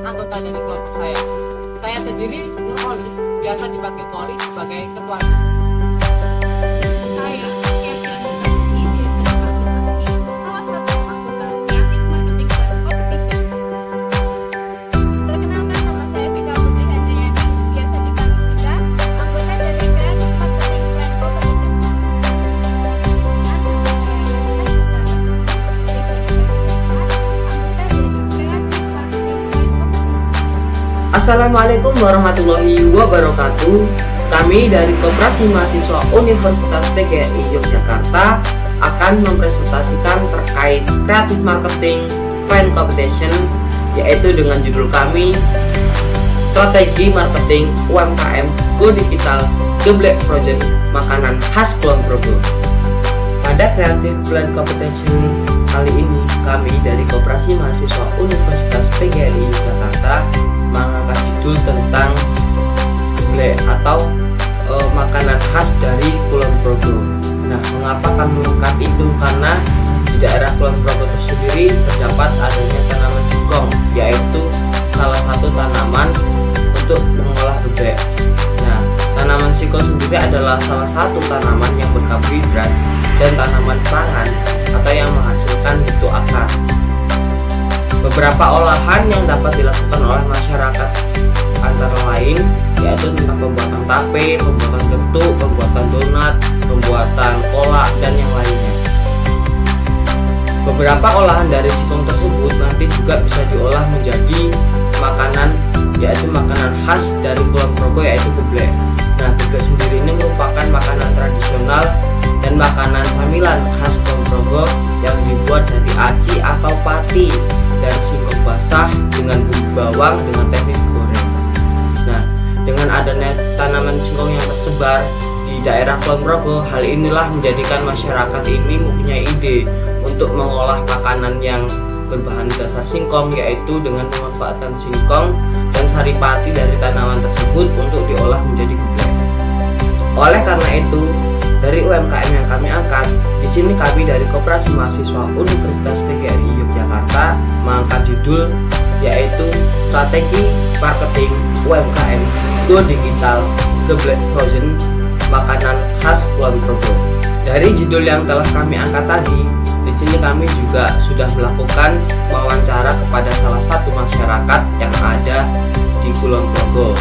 anggota dari kelompok saya. Saya sendiri Nur Kolis, biasa dipanggil Kolis sebagai ketua. Saya Kevin Nursi, biasa dipanggil Aki, salah satu anggota Creative Marketing dan Competition. Perkenalkan, nama saya Vika Putri Hendriani, biasa dipanggil Vika, anggota dari Creative Marketing dan Competition. Assalamualaikum warahmatullahi wabarakatuh. Kami dari Koperasi Mahasiswa Universitas PGRI Yogyakarta akan mempresentasikan terkait Creative Marketing Plan Competition, yaitu dengan judul kami Strategi Marketing UMKM Go Digital Geblek Project Makanan Khas Kulon Progo. Pada Creative Plan Competition kali ini, kami dari Koperasi Mahasiswa Universitas PGRI Yogyakarta mengangkat judul tentang geblek atau makanan khas dari Kulon Progo. Nah, mengapa kami mengangkat itu? Karena di daerah Kulon Progo tersendiri terdapat adanya tanaman singkong, yaitu salah satu tanaman untuk mengolah geblek. Nah, tanaman singkong sendiri adalah salah satu tanaman yang berkarbohidrat dan tanaman pangan atau yang menghasilkan mutu akar. Beberapa olahan yang dapat dilakukan oleh masyarakat antara lain yaitu tentang pembuatan tape, pembuatan getuk, pembuatan donat, pembuatan kolak, dan yang lainnya. Beberapa olahan dari singkong tersebut nanti juga bisa diolah menjadi makanan, yaitu makanan khas dari Kulon Progo, yaitu geblek. Nah, geblek sendiri ini merupakan makanan tradisional dan makanan camilan khas Kulon Progo yang dibuat dari aci atau pati dari singkong basah dengan bumbu bawang dengan teknik goreng. Nah, dengan adanya tanaman singkong yang tersebar di daerah Kulon Progo, hal inilah menjadikan masyarakat ini mempunyai ide untuk mengolah makanan yang berbahan dasar singkong, yaitu dengan memanfaatkan singkong dan saripati dari tanaman tersebut untuk diolah menjadi geblek. Oleh karena itu, dari UMKM yang kami angkat, di sini kami dari Koperasi Mahasiswa Universitas PGRI Yogyakarta mengangkat judul yaitu Strategi Marketing UMKM Go Digital Geblek Frozen Makanan Khas Kulon Progo. Dari judul yang telah kami angkat tadi, di sini kami juga sudah melakukan wawancara kepada salah satu masyarakat yang ada di Kulon Progo,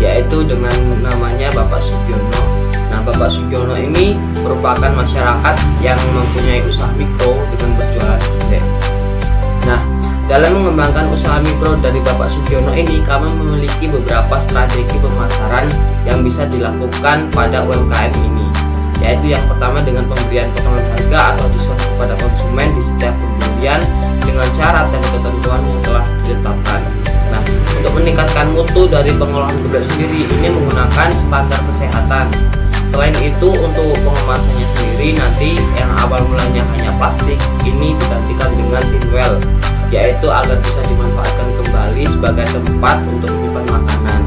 yaitu dengan namanya Bapak Sugiono. Nah, Bapak Sugiono ini merupakan masyarakat yang mempunyai usaha mikro dengan berjualan geblek. Nah, dalam mengembangkan usaha mikro dari Bapak Sugiono ini, kami memiliki beberapa strategi pemasaran yang bisa dilakukan pada UMKM ini, yaitu yang pertama dengan pemberian potongan harga atau diskon kepada konsumen di setiap pembelian dengan syarat dan ketentuan yang telah ditetapkan. Nah, untuk meningkatkan mutu dari pengolahan geblek sendiri ini menggunakan standar kesehatan. Selain itu, untuk pengemasannya sendiri nanti yang awal mulanya hanya plastik ini digantikan dengan tinwell, yaitu agar bisa dimanfaatkan kembali sebagai tempat untuk menyimpan makanan.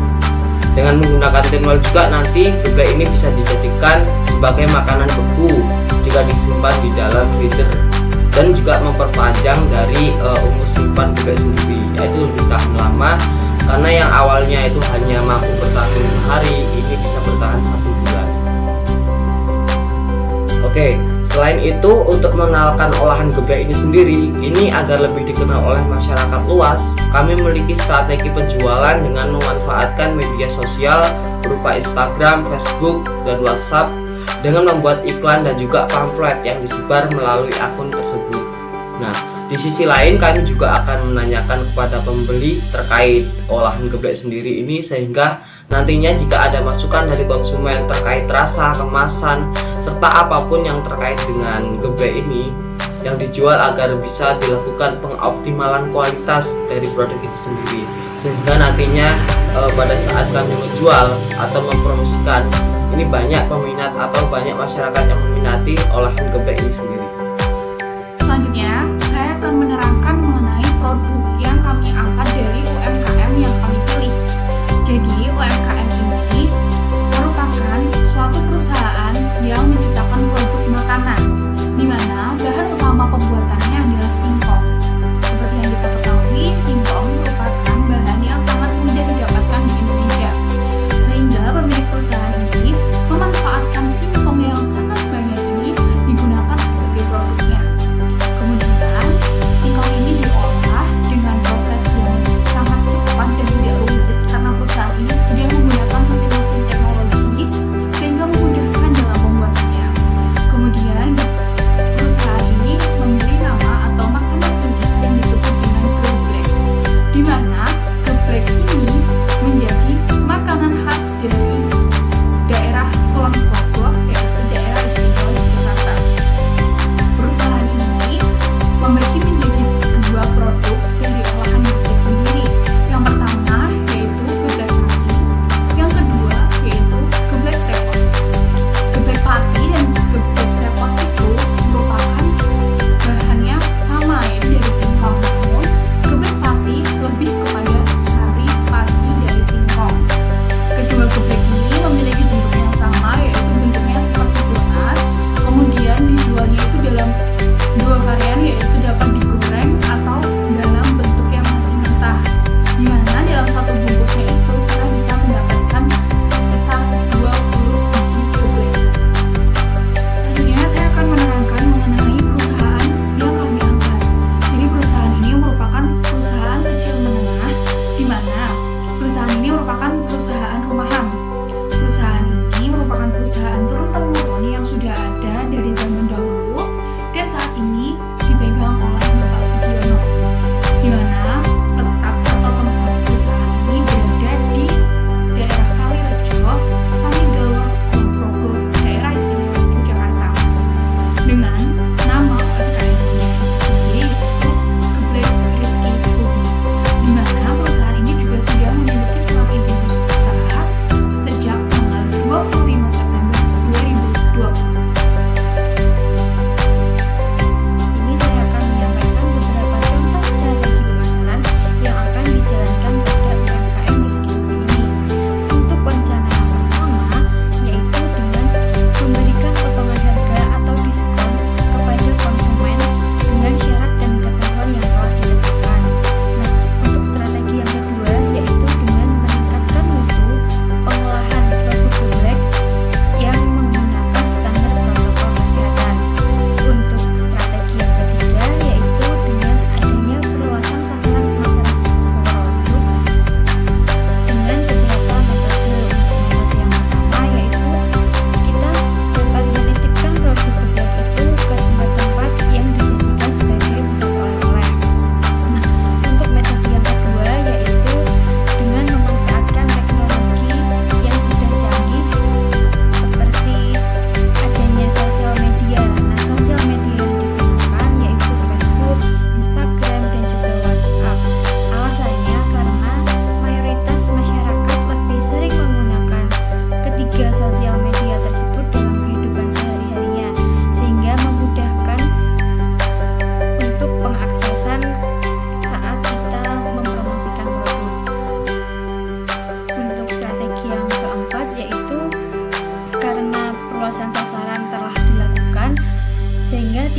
Dengan menggunakan tinwell juga nanti geblek ini bisa dijadikan sebagai makanan beku jika disimpan di dalam freezer, dan juga memperpanjang dari umur simpan geblek sendiri, yaitu lebih tahan lama, karena yang awalnya itu hanya mampu bertahan 5 hari, ini bisa bertahan 1 bulan. Oke, selain itu untuk mengenalkan olahan geblek ini sendiri, ini agar lebih dikenal oleh masyarakat luas, kami memiliki strategi penjualan dengan memanfaatkan media sosial berupa Instagram, Facebook, dan WhatsApp dengan membuat iklan dan juga pamflet yang disebar melalui akun tersebut. Nah, di sisi lain kami juga akan menanyakan kepada pembeli terkait olahan geblek sendiri ini, sehingga nantinya jika ada masukan dari konsumen terkait rasa, kemasan, serta apapun yang terkait dengan geblek ini yang dijual, agar bisa dilakukan pengoptimalan kualitas dari produk itu sendiri, sehingga nantinya pada saat kami menjual atau mempromosikan ini banyak peminat atau banyak masyarakat yang meminati olahan geblek ini sendiri. Selanjutnya, saya akan menerangkan mengenai produk yang kami angkat dari UMKM yang kami pilih. Jadi, UMKM ini merupakan suatu perusahaan yang menciptakan produk makanan, di mana bahan utama pembuatannya adalah singkong. Seperti yang kita ketahui, singkong merupakan bahan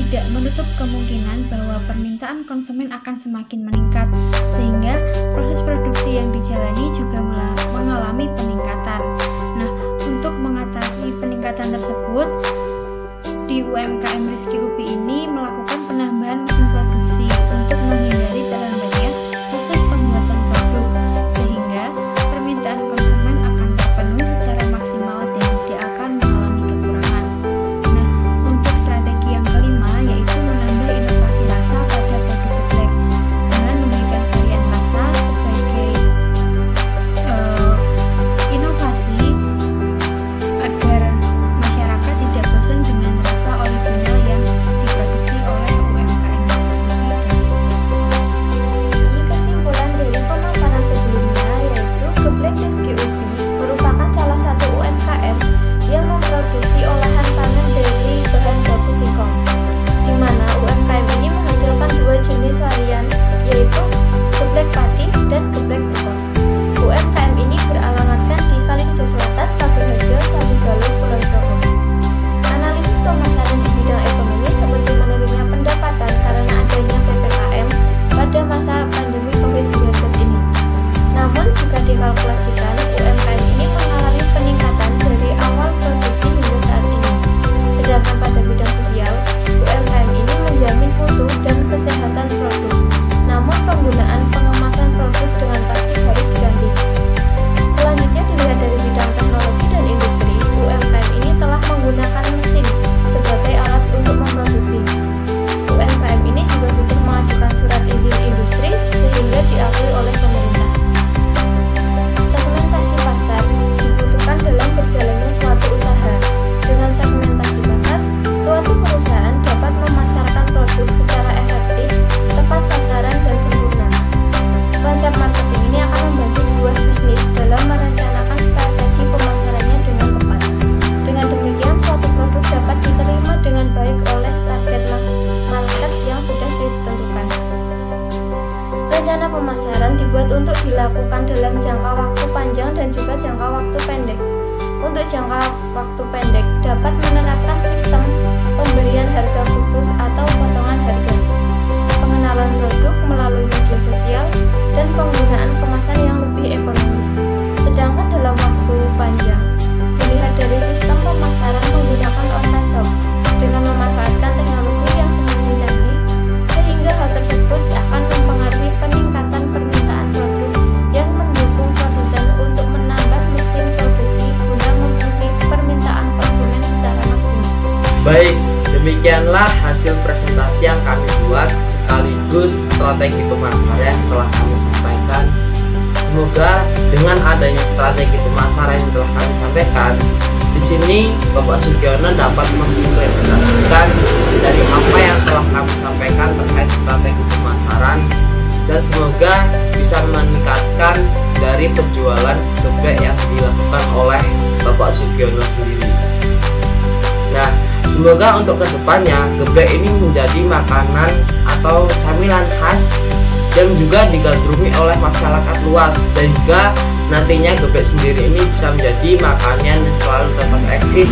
tidak menutup kemungkinan bahwa permintaan konsumen akan semakin meningkat, sehingga proses produksi yang dijalani juga mengalami peningkatan. Nah, untuk mengatasi peningkatan tersebut, di UMKM Rizky Upi ini melakukan penambahan mesin produksi untuk menghindari terhambatnya proses pembuatan produk, sehingga permintaan konsumen akan terpenuhi secara maksimal dan tidak akan mengalami kekurangan. Nah, untuk strategi yang kelima yaitu menambah inovasi rasa pada produk geblek dengan memberikan varian rasa sebagai inovasi agar masyarakat tidak bosan dengan rasa original yang diproduksi oleh UMKM Rizky Upi. Jadi kesimpulan dari pemaparan sebelumnya yaitu Geblek Rizky Upi merupakan salah satu UMKM yang memproduksi olahan pangan dari bahan baku singkong, di mana UMKM ini menghasilkan dua jenis varian yaitu geblek padi dan geblek glucose. UMKM ini beralamatkan di Kalijodo Selatan, Pagerharjo, Sadigaluh, Kulon Progo. Analisis pemasaran di bidang ekonomi seperti menurunnya pendapatan karena adanya PPKM pada masa pandemi COVID-19 ini. Namun jika dikalkulasikan, UMKM ini mengalami peningkatan dari awal produksi hingga saat ini. Sedangkan pada bidang sosial, UMKM ini menjamin mutu dan kesehatan produk. Namun penggunaan pengemasan produk dengan plastik harus diganti. Selanjutnya dilihat dari bidang teknologi dan industri, UMKM ini telah menggunakan mesin sebagai alat untuk memproduksi. UMKM ini juga sudah mengajukan surat izin industri sehingga diakui oleh pemerintah. Segmentasi pasar dibutuhkan dalam berjalannya suatu usaha. Dengan segmentasi pasar, suatu perusahaan dapat memasarkan produk secara efektif, tepat sasaran, dan sempurna. Konsep marketing ini akan membantu sebuah bisnis dalam merencanakan strategi pemasarannya dengan tepat. Dengan demikian, suatu produk dapat diterima dengan baik oleh target market yang sudah ditentukan. Rencana pemasaran dibuat untuk dilakukan dalam jangka waktu panjang dan juga jangka waktu pendek. Untuk jangka waktu pendek dapat menerapkan sistem pemberian harga khusus atau potongan harga, pengenalan produk melalui media sosial, dan penggunaan kemasan yang lebih ekonomis. Sedangkan dalam waktu panjang dilihat dari sistem pemasaran menggunakan online shop dengan memanfaatkan teknologi yang semakin canggih, sehingga hal tersebut akan mempengaruhi peningkatan permintaan produk yang mendukung produsen untuk menambah mesin produksi guna memenuhi permintaan konsumen secara maksimal. Baik, demikianlah hasil presentasi yang kami buat sekaligus strategi pemasaran yang telah kami sampaikan. Semoga dengan adanya strategi pemasaran yang telah kami sampaikan, di sini Bapak Sugiono dapat mengimplementasikan dari apa yang telah kami sampaikan terkait strategi pemasaran, dan semoga bisa meningkatkan dari penjualan geblek yang dilakukan oleh Bapak Sugiono sendiri. Nah, semoga untuk kedepannya geblek ini menjadi makanan atau camilan khas yang juga digandrungi oleh masyarakat luas, sehingga nantinya geblek sendiri ini bisa menjadi makanan yang selalu tetap eksis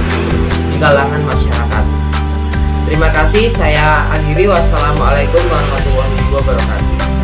di kalangan masyarakat. Terima kasih, saya akhiri. Wassalamualaikum warahmatullahi wabarakatuh.